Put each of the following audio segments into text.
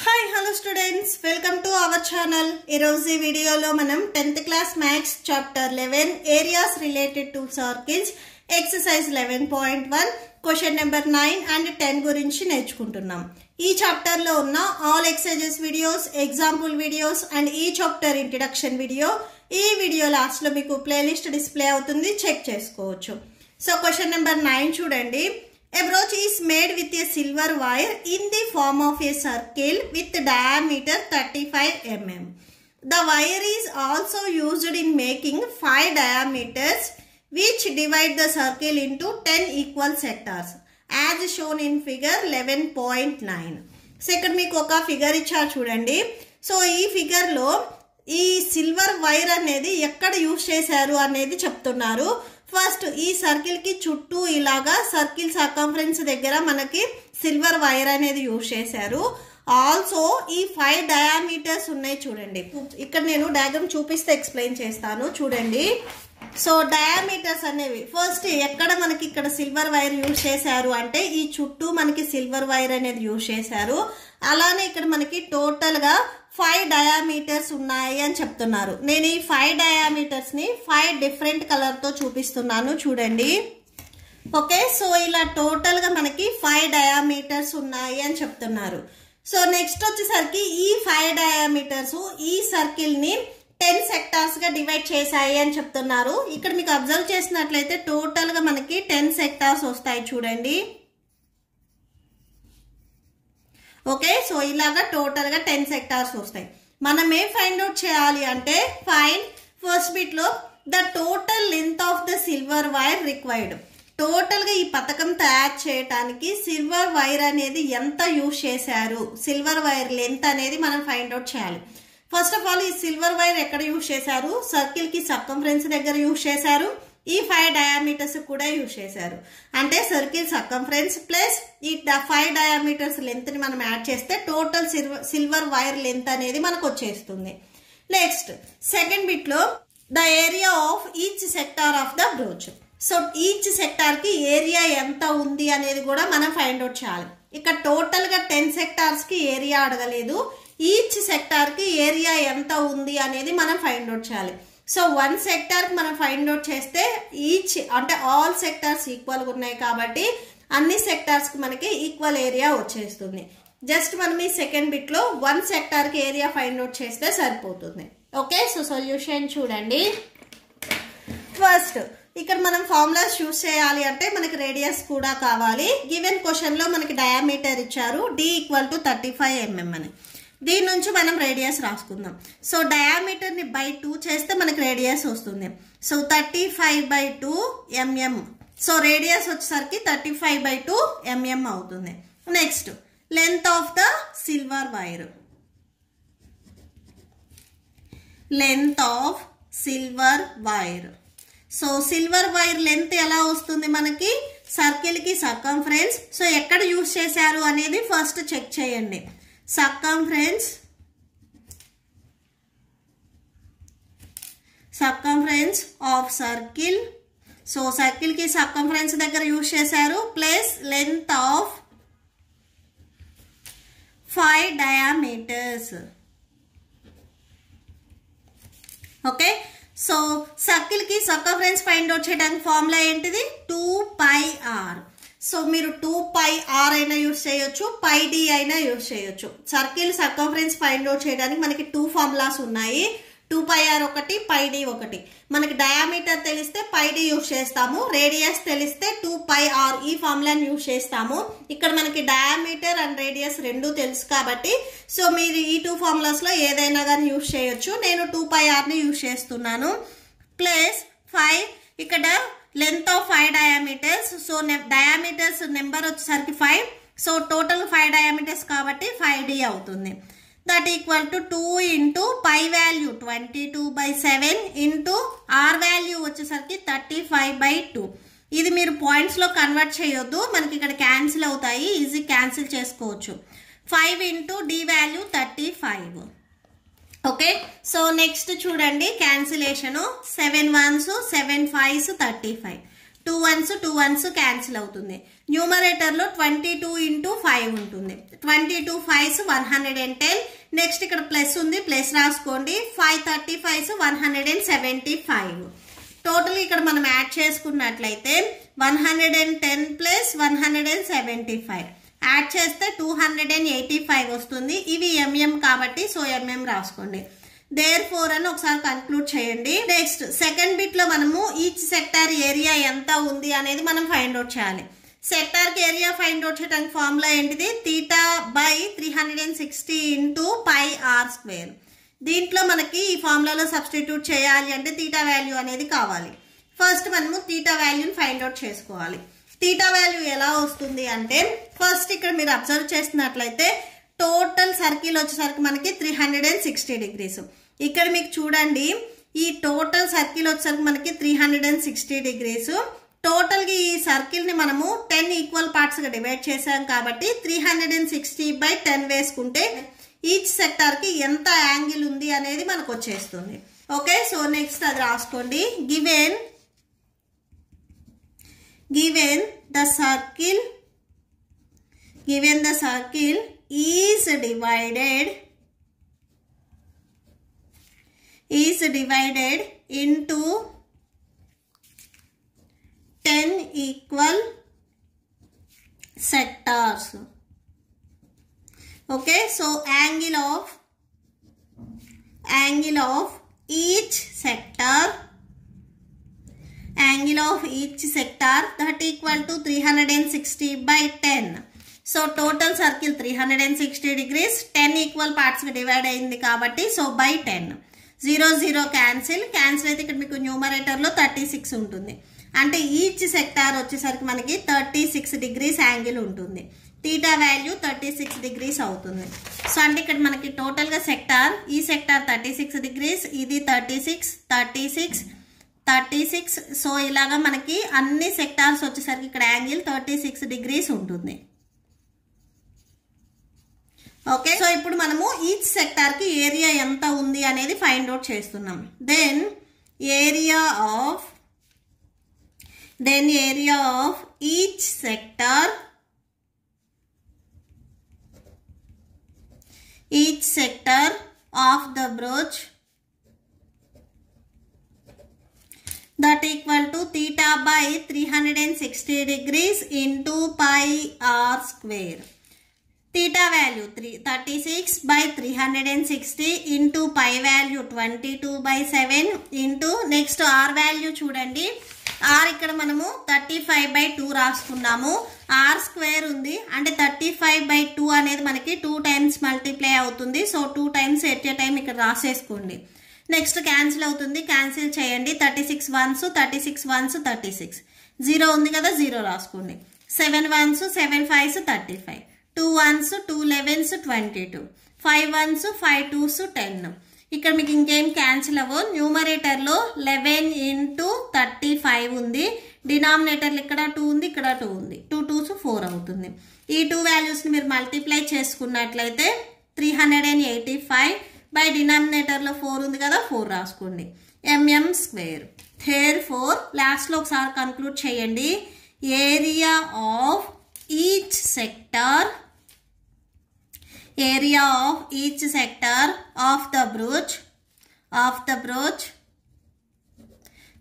Hi, hello students. Welcome to our channel. Ee video lo manam 10th class maths chapter 11 areas related to circles exercise 11.1 question number 9 and 10 gurinchi నేర్చుకుంటున్నాం. ఈ chapter లో ఉన్న all exercises videos, example videos and ఈ chapter introduction video ఈ video last లో మీకు playlist display అవుతుంది, check చేసుకోవచ్చు. సో క్వశ్చన్ నెంబర్ 9 చూడండి. A brooch is made with a silver wire in the form of a circle with diameter 35 mm. The wire is also used in making 5 diameters which divide the circle into 10 equal sectors as shown in figure 11.9. So ఇక్కడ మీకు ఒక figure ఇచ్చారు చూడండి. So ఈ figure లో ఈ silver wire అనేది ఎక్కడ యూజ్ చేశారు అనేది చెప్తున్నారు. ఫస్ట్ ఈ సర్కిల్ కి చుట్టూ ఇలాగా సర్కిల్ సర్కంఫరెన్స్ దగ్గర మనకి సిల్వర్ వైర్ అనేది యూజ్ చేశారు. ఆల్సో ఈ 5 డయామీటర్స్ ఉన్నాయి చూడండి. ఇక్కడ నేను డయాగ్రామ్ చూపిస్తే ఎక్స్ప్లెయిన్ చేస్తాను చూడండి. సో డయామీటర్స్ అనేవి ఫస్ట్ ఎక్కడ మనకి ఇక్కడ సిల్వర్ వైర్ యూజ్ చేశారు అంటే ఈ చుట్టూ మనకి సిల్వర్ వైర్ అనేది యూజ్ చేశారు. అలానే ఇక్కడ మనకి టోటల్ గా 5 డయామీటర్స్ ఉన్నాయి అని చెప్తున్నారు. నేను ఈ 5 డయామీటర్స్ ని 5 డిఫరెంట్ కలర్ తో చూపిస్తున్నాను చూడండి. ఓకే, సో ఇలా టోటల్ గా మనకి 5 డయామీటర్స్ ఉన్నాయి అని చెప్తున్నారు. సో నెక్స్ట్ వచ్చేసరికి ఈ 5 డయామీటర్స్ ఈ సర్కిల్ ని 10 సెక్టార్స్ గా డివైడ్ చేశాయి అని చెప్తున్నారు. ఇక్కడ మీకు అబ్జర్వ్ చేసినట్లయితే టోటల్ గా మనకి 10 సెక్టార్స్ వస్తాయి చూడండి. ఓకే, సో ఇలాగా టోటల్ గా 10 సెక్టార్స్ వస్తాయి. మనం ఏం ఫైండ్ అవుట్ చేయాలి అంటే ఫైండ్ ఫస్ట్ బిట్ లో the total length of the silver wire required. Total గా ఈ పథకం తయారు చేయడానికి సిల్వర్ వైర్ అనేది ఎంత యూజ్ చేశారు, సిల్వర్ వైర్ లెంత్ అనేది మనం ఫైండ్ అవుట్ చేయాలి. ఫస్ట్ ఆఫ్ ఆల్ ఈ సిల్వర్ వైర్ ఎక్కడ యూజ్ చేశారు, సర్కిల్ కి సర్కంఫరెన్స్ దగ్గర యూజ్ చేశారు. ఈ 5 డయామీటర్స్ కూడా యూజ్ చేశారు. అంటే సర్కిల్ సర్కంఫరెన్స్ ప్లస్ ఈ 5 డయామీటర్స్ లెంత్ ని మనం యాడ్ చేస్తే టోటల్ సిల్వర్ వైర్ లెంత్ అనేది మనకు వచ్చేస్తుంది. నెక్స్ట్ సెకండ్ బిట్ లో the area of each sector of the brooch. So each sector కి ఏరియా ఎంత ఉంది అనేది కూడా మనం ఫైండ్ అవుట్ చేయాలి. ఇక్కడ టోటల్ గా 10 సెక్టార్స్ కి ఏరియా అడగలేదు, ఈచ్ సెక్టార్ కి ఏరియా ఎంత ఉంది అనేది మనం ఫైండ్ అవుట్ చేయాలి. సో 1 సెక్టార్ కి మనం ఫైండ్ అవుట్ చేస్తే ఈచ్ అంటే ఆల్ సెక్టార్స్ ఈక్వల్ గా ఉన్నాయి కాబట్టి అన్ని సెక్టార్స్ కి మనకి ఈక్వల్ ఏరియా వచ్చేస్తుంది. జస్ట్ మనం ఈ సెకండ్ బిట్ లో 1 సెక్టార్ కి ఏరియా ఫైండ్ అవుట్ చేస్తే సరిపోతుంది. ఓకే, సో సొల్యూషన్ చూడండి. ఫస్ట్ ఇక్కడ మనం ఫార్ములాస్ యూజ్ చేయాలి అంటే మనకి రేడియస్ కూడా కావాలి. గివెన్ క్వశ్చన్ లో మనకి డయామీటర్ ఇచ్చారు d = 35 mm అని. దీని నుంచి మనం రేడియస్ రాసుకుందాం. సో డయామీటర్ ని బై 2 చేస్తే మనకి రేడియస్ వస్తుంది. So 35/2 mm. సో రేడియస్ వచ్చేసరికి 35/2 mm అవుతుంది. Next length of the silver wire, length of silver wire. So silver wire length ఎలా వస్తుంది మనకి, సర్కిల్ కి సర్కంఫరెన్స్. సో ఎక్కడ యూజ్ చేశారు అనేది ఫస్ట్ చెక్ చేయండి. circumference of circle. So circle కి సర్కంఫరెన్స్ దగ్గర యూజ్ చేశారు plus length of 5 diameters. Okay, so circle కి సర్కంఫరెన్స్ ఫైండ్ అవుట్ చేయడానికి ఫార్ములా ఏంటిది 2πr. సో మీరు 2πr అయినా యూజ్ చేయొచ్చు, πd అయినా యూజ్ చేయొచ్చు. సర్కిల్ సర్కంఫరెన్స్ ఫైండ్ అవుట్ చేయడానికి మనకి 2 ఫార్ములాస్ ఉన్నాయి, 2πr ఒకటి, πd ఒకటి. మనకి డయామీటర్ తెలిస్తే πd యూజ్ చేస్తాము, రేడియస్ తెలిస్తే 2πr ఈ ఫార్ములాని యూజ్ చేస్తాము. ఇక్కడ మనకి డయామీటర్ అండ్ రేడియస్ రెండు తెలుసు కాబట్టి సో మీరు ఈ 2 ఫార్ములాస్ లో ఏదైనా కానీ యూజ్ చేయొచ్చు. నేను 2πr ని యూజ్ చేస్తున్నాను. ప్లస్ 5 ఇక్కడ length of 5 diameters. So diameters number వచ్చేసరికి 5. సో టోటల్ 5 డయామీటర్స్ కాబట్టి 5d అవుతుంది. That equal to 2 into pi value 22/7 into r value వచ్చేసరికి 35/2. ఇది మీరు పాయింట్స్ లో కన్వర్ట్ చేయొద్దు, మనకి ఇక్కడ క్యాన్సిల్ అవుతాయి, ఈజీ క్యాన్సిల్ చేసుకోవచ్చు. 5 into the value 35. Okay, so next చూడండి cancellation. 7 1s 7 5s 35. 2 1s cancel అవుతుంది. న్యూమరేటర్లో 22 into 5 ఉంటుంది. 22 5s 110. నెక్స్ట్ ఇక్కడ ప్లస్ ఉంది, ప్లస్ రాసుకోండి. 5 35s 175. టోటల్ ఇక్కడ మనం యాడ్ చేసుకున్నట్లయితే 110 + 175 యాడ్ చేస్తే 285 వస్తుంది. ఇవి ఎంఎం కాబట్టి సో ఎంఎం రాసుకోండి. therefore అని ఒకసారి కన్క్లూడ్ చేయండి. నెక్స్ట్ సెకండ్ బిట్ లో మనము ఈచ్ సెక్టార్ ఏరియా ఎంత ఉంది అనేది మనం ఫైండ్ అవుట్ చేయాలి. సెక్టార్ కి ఏరియా ఫైండ్ అవుట్ చేయడానికి ఫార్ములా ఏంటిది? θ/360 × πr². దీంట్లో మనకి ఈ ఫార్ములాలో సబ్స్టిట్యూట్ చేయాలి అంటే తీటా వాల్యూ అనేది కావాలి. ఫస్ట్ మనము తీటా వాల్యూని ఫైండ్ అవుట్ చేసుకోవాలి. తీటా వాల్యూ ఎలా వస్తుంది అంటే ఫస్ట్ ఇక్కడ మీరు అబ్జర్వ్ చేస్తున్నట్లయితే టోటల్ సర్కిల్ వచ్చేసరికి మనకి 360 degrees. ఇక్కడ మీకు చూడండి ఈ టోటల్ సర్కిల్ వచ్చేసరికి మనకి 360 degrees. టోటల్ గా ఈ సర్కిల్ ని మనము 10 ఈక్వల్ పార్ట్స్ గా డివైడ్ చేసాం కాబట్టి 360/10 వేసుకుంటే ఈచ్ సెక్టార్ కి ఎంత యాంగిల్ ఉంది అనేది మనకు వచ్చేస్తుంది. ఓకే, సో నెక్స్ట్ అది రాసుకోండి. given the circle is divided into 10 equal sectors. Okay, so angle of each sector that equal to 360/10. So total circle 360 degrees, 10 equal parts divide అయింది కాబట్టి so by 10. 0 0 క్యాన్సిల్ అయితే ఇక్కడ మీకు న్యూమరేటర్ లో 36 ఉంటుంది. అంటే ఈచ్ సెక్టార్ వచ్చేసరికి మనకి 36 degrees యాంగిల్ ఉంటుంది. తీటా వాల్యూ 36 degrees అవుతుంది. సో అంటే ఇక్కడ మనకి టోటల్ గా సెక్టార్, ఈ సెక్టార్ 36 degrees, ఇది 36. సో ఇలాగా మనకి అన్ని సెక్టార్స్ వచ్చేసరికి ఇక్కడ యాంగిల్ 36 degrees ఉంటుంది. ఓకే, సో ఇప్పుడు మనము ఈచ్ సెక్టార్ కి ఏరియా ఎంత ఉంది అనేది ఫైండ్ అవుట్ చేస్తున్నాం. Then area of each sector of the brooch that equal to θ/360 degrees into πr². Theta value 36/360 into pi value 22/7 into next r value చూడండి. r ఇక్కడ మనము 35/2 రాసుకున్నాము. r² ఉంది అంటే 35/2 అనేది మనకి 2 times మల్టిప్లై అవుతుంది. So 2 times at a time ఇక్కడ రాసేసుకోండి. Next cancel అవుతుంది, క్యాన్సిల్ చేయండి. 36 1s 36. 0 ఉంది కదా, 0 రాసుకోండి. 7 1s 7 5s 35. 2 1s 2 11s 22. 5 1s 5 2s 10. ఇక్కడ మీకు ఇంకేం క్యాన్సిల్ అవ్వవు. న్యూమరేటర్ లో 11 into 35 ఉంది. డినామినేటర్లు ఇక్కడ 2 ఉంది, ఇక్కడ 2 ఉంది. 2 2s 4 అవుతుంది. ఈ 2 వాల్యూస్ ని మీరు మల్టిప్లై చేసుకున్నట్లయితే 385 బై డినామినేటర్ లో 4 ఉంది కదా, 4 రాసుకోండి. mm². therefore లాస్ట్ లో ఒకసారి కన్క్లూడ్ చేయండి. Area of each sector of the brooch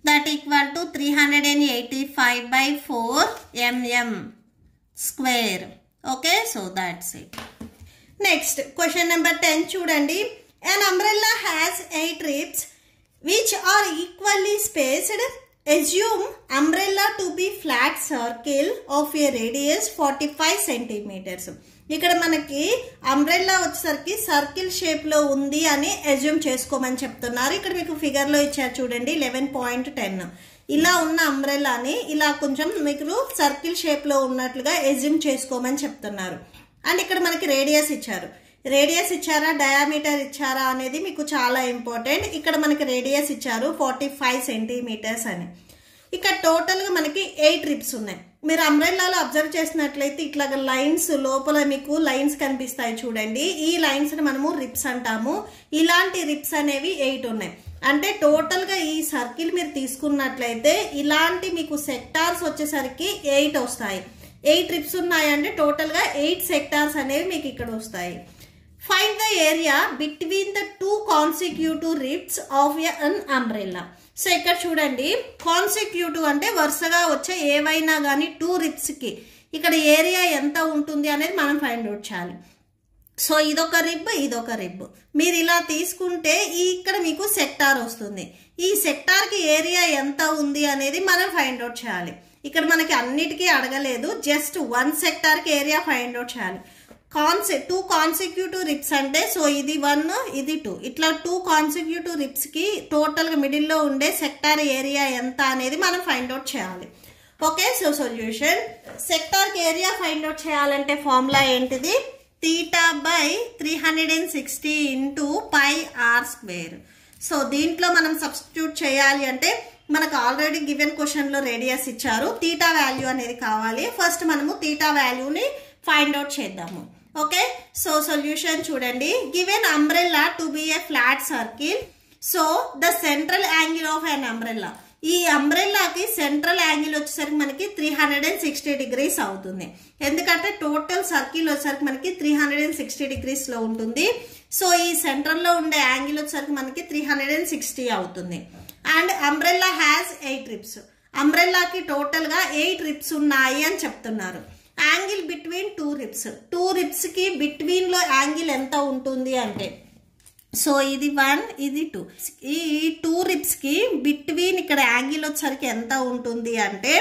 that equal to 385/4 mm². okay, so that's it. Next question number 10 చూడండి. An umbrella has 8 ribs which are equally spaced. Assume umbrella to be flat circle of a radius 45 centimeters. ఇక్కడ మనకి umbrella వచ్చేసరికి circle shape లో ఉంది అని assume చేసుకోమని చెప్తున్నారు. ఇక్కడ మీకు ఫిగర్ లో ఇచ్చారు చూడండి 11.10. ఇలా ఉన్న అంబ్రెల్లాని ఇలా కొంచెం మీకు సర్కిల్ షేప్ లో ఉన్నట్లుగా అజ్యూమ్ చేసుకోమని చెప్తున్నారు. అండ్ ఇక్కడ మనకి రేడియస్ ఇచ్చారా డయామీటర్ ఇచ్చారా అనేది మీకు చాలా ఇంపార్టెంట్. ఇక్కడ మనకి రేడియస్ ఇచ్చారు 45 centimeters అని. ఇక్కడ టోటల్ గా మనకి 8 రిబ్స్ ఉన్నాయి. మీరు అంబ్రెల్లాలో అబ్జర్వ్ చేసినట్లయితే ఇట్లా లైన్స్ లోపల మీకు లైన్స్ కనిపిస్తాయి చూడండి. ఈ లైన్స్ ని మనము రిప్స్ అంటాము. ఇలాంటి రిప్స్ అనేవి 8 ఉన్నాయి. అంటే టోటల్ గా ఈ సర్కిల్ మీరు తీసుకున్నట్లయితే ఇలాంటి మీకు సెక్టార్స్ వచ్చేసరికి 8 వస్తాయి. 8 రిప్స్ ఉన్నాయంటే టోటల్ గా 8 సెక్టార్స్ అనేవి మీకు ఇక్కడ వస్తాయి. Find the area between the 2 consecutive ribs of an umbrella. So ఇక్కడ చూడండి, కాన్సిక్యూటివ్ అంటే వరుసగా వచ్చే ఏవైనా కానీ 2 రిప్స్ కి ఇక్కడ ఏరియా ఎంత ఉంటుంది అనేది మనం ఫైండ్ అవుట్ చేయాలి. సో ఇదొక రిబ్, ఇదొక రిబ్. మీరు ఇలా తీసుకుంటే ఇక్కడ మీకు సెక్టార్ వస్తుంది. ఈ సెక్టార్ కి ఏరియా ఎంత ఉంది అనేది మనం ఫైండ్ అవుట్ చేయాలి. ఇక్కడ మనకి అన్నిటికీ అడగలేదు, జస్ట్ 1 సెక్టార్ కి ఏరియా ఫైండ్ అవుట్ చేయాలి. 2 కాన్సిక్యూటివ్ రిప్స్ అంటే సో ఇది 1 ఇది 2 ఇట్లా 2 కాన్సిక్యూటివ్ రిప్స్ కి టోటల్ గా మిడిల్ లో ఉండే సెక్టార్ ఏరియా ఎంత అనేది మనం ఫైండ్ అవుట్ చేయాలి. ఓకే, సో సొల్యూషన్ సెక్టార్ కి ఏరియా ఫైండ్ అవుట్ చేయాలంటే ఫార్ములా ఏంటిది? θ/360 ఇంటూ πr². సో దీంట్లో మనం సబ్స్టిట్యూట్ చేయాలి అంటే మనకు ఆల్రెడీ గివెన్ క్వశ్చన్ లో రేడియస్ ఇచ్చారు, తీటా వాల్యూ అనేది కావాలి. ఫస్ట్ మనము తీటా వాల్యూని ఫైండ్ అవుట్ చేద్దాము. ఓకే, సో సొల్యూషన్ చూడండి. Given umbrella to be A flat circle, so the central angle of an umbrella, ఈ అంబ్రెల్లాకి సెంట్రల్ యాంగిల్ వచ్చేసరికి మనకి 360 డిగ్రీస్ అవుతుంది. ఎందుకంటే టోటల్ సర్కిల్ వచ్చేసరికి మనకి 360 డిగ్రీస్ లో ఉంటుంది. సో ఈ సెంటర్ లో ఉండే యాంగిల్ వచ్చేసరికి మనకి 360 అవుతుంది. And umbrella has 8 ribs. అంబ్రెల్లాకి టోటల్ గా 8 రిప్స్ ఉన్నాయి అని చెప్తున్నారు. యాంగిల్ బిట్వీన్ 2 రిప్స్, 2 రిప్స్ కి బిట్వీన్ లో యాంగిల్ ఎంత ఉంటుంది అంటే సో ఇది 1 ఇది 2. ఈ 2 రిప్స్ కి బిట్వీన్ ఇక్కడ యాంగిల్ వచ్చేసరికి ఎంత ఉంటుంది అంటే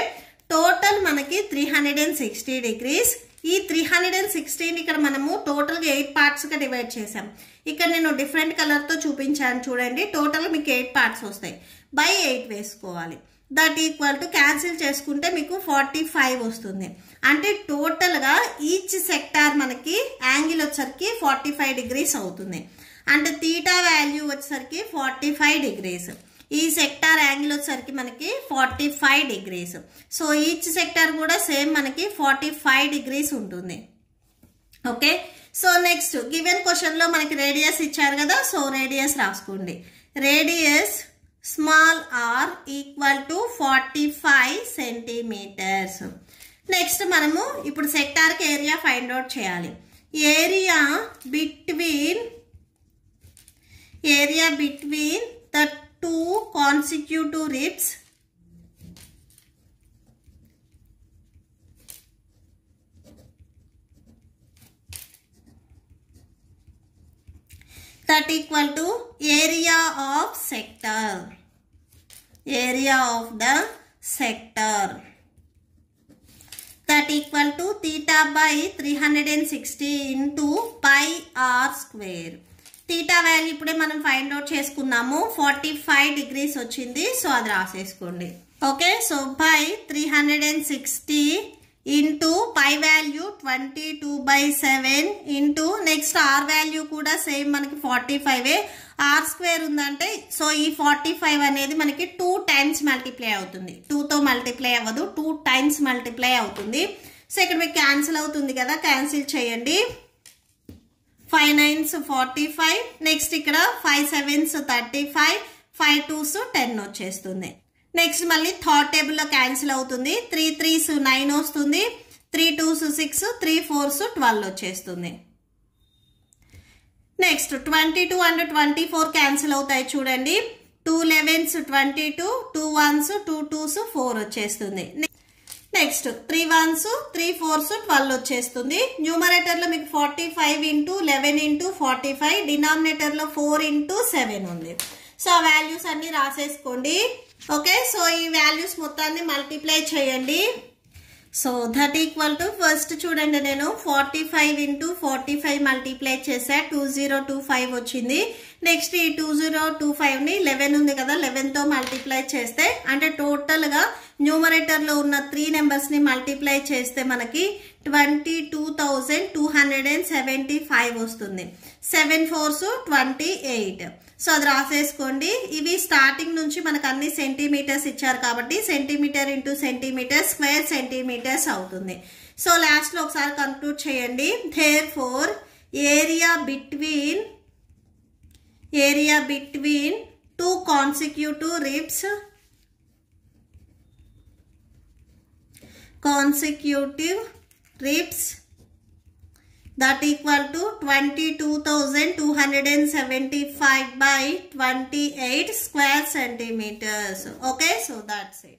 టోటల్ మనకి 360 డిగ్రీస్. ఈ 360 ఇక్కడ మనము టోటల్ గా 8 పార్ట్స్ గా డివైడ్ చేసాం. ఇక్కడ నేను డిఫరెంట్ కలర్ తో చూపించాను చూడండి. టోటల్ మీకు 8 పార్ట్స్ వస్తాయి. బై 8 వేసుకోవాలి. దట్ ఈక్వల్ టు క్యాన్సిల్ చేసుకుంటే మీకు 45 వస్తుంది. అంటే టోటల్ గా ఈచ్ సెక్టార్ మనకి యాంగిల్ వచ్చేసరికి 45 డిగ్రీస్ అవుతుంది. అంటే తీటా వాల్యూ వచ్చేసరికి 45 డిగ్రీస్. ఈ సెక్టార్ యాంగిల్ వచ్చేసరికి మనకి 45 డిగ్రీస్. సో ఈచ్ సెక్టార్ కూడా సేమ్ మనకి 45 డిగ్రీస్ ఉంటుంది. Okay, so next given question లో మనకి రేడియస్ ఇచ్చారు కదా, సో రేడియస్ రాసుకోండి. Radius small r equal to 45 centimetres. Next మనము ఇప్పుడు సెక్టార్ కి ఏరియా ఫైండ్ అవుట్ చేయాలి. Area between the 2 consecutive ribs that equal to area of sector, area of the sector that equal to θ/360 into πr². Theta value ఇప్పుడే మనం find out చేసుకున్నాము, 45 degrees వచ్చింది. So అది రాసేసుకోండి. Okay, so by 360 into pi value 22/7 into next r value కూడా same మనకి 45. r² ఉందంటే so ఈ 45 అనేది మనకి 2 టైమ్స్ మల్టిప్లై అవుతుంది. 2 తో మల్టిప్లై అవ్వదు, 2 టైమ్స్ మల్టిప్లై అవుతుంది. సో ఇక్కడ మీకు క్యాన్సిల్ అవుతుంది కదా, క్యాన్సిల్ చేయండి. 5 9s 45, నెక్స్ట్ ఇక్కడ 5 7s 35, 5 2s 10 వచ్చేస్తుంది. నెక్స్ట్ మళ్ళీ థర్డ్ టేబుల్ లో క్యాన్సిల్ అవుతుంది. 3 3s 9 వస్తుంది, 3 2s 6, 3 4s 12 వచ్చేస్తుంది. నెక్స్ట్ 22 and 24 క్యాన్సిల్ అవుతాయి చూడండి. 2 11s 22, 2 1s 2 2s 4 వచ్చేస్తుంది. నెక్స్ట్ 3 1s 3 4s 12 వచ్చేస్తుంది. న్యూమరేటర్ లో మీకు 45 ఇంటూ 11 ఇంటూ 45, డినామినేటర్ లో 4 ఇంటూ 7 ఉంది. సో ఆ వాల్యూస్ అన్ని రాసేసుకోండి. ఓకే, సో ఈ వాల్యూస్ మొత్తాన్ని మల్టిప్లై చేయండి. So that equal to first చూడండి, నేను 45 ఇంటూ 45 మల్టిప్లై చేసా, 2025 వచ్చింది. నెక్స్ట్ ఈ 2025 ని 11 ఉంది కదా, 11 తో మల్టిప్లై చేస్తే అంటే టోటల్ గా న్యూమరేటర్ లో ఉన్న 3 నెంబర్స్ ని మల్టిప్లై చేస్తే మనకి 22,275 వస్తుంది. 7 4s 28. సో అది రాసేసుకోండి. ఇవి స్టార్టింగ్ నుంచి మనకు అన్ని సెంటీమీటర్స్ ఇచ్చారు కాబట్టి centimetre into centimetre square centimetres అవుతుంది. సో లాస్ట్లో ఒకసారి కంక్లూడ్ చేయండి. Therefore area between two consecutive ribs that equal to 22,275 by 28 square centimeters. Okay, so that's it.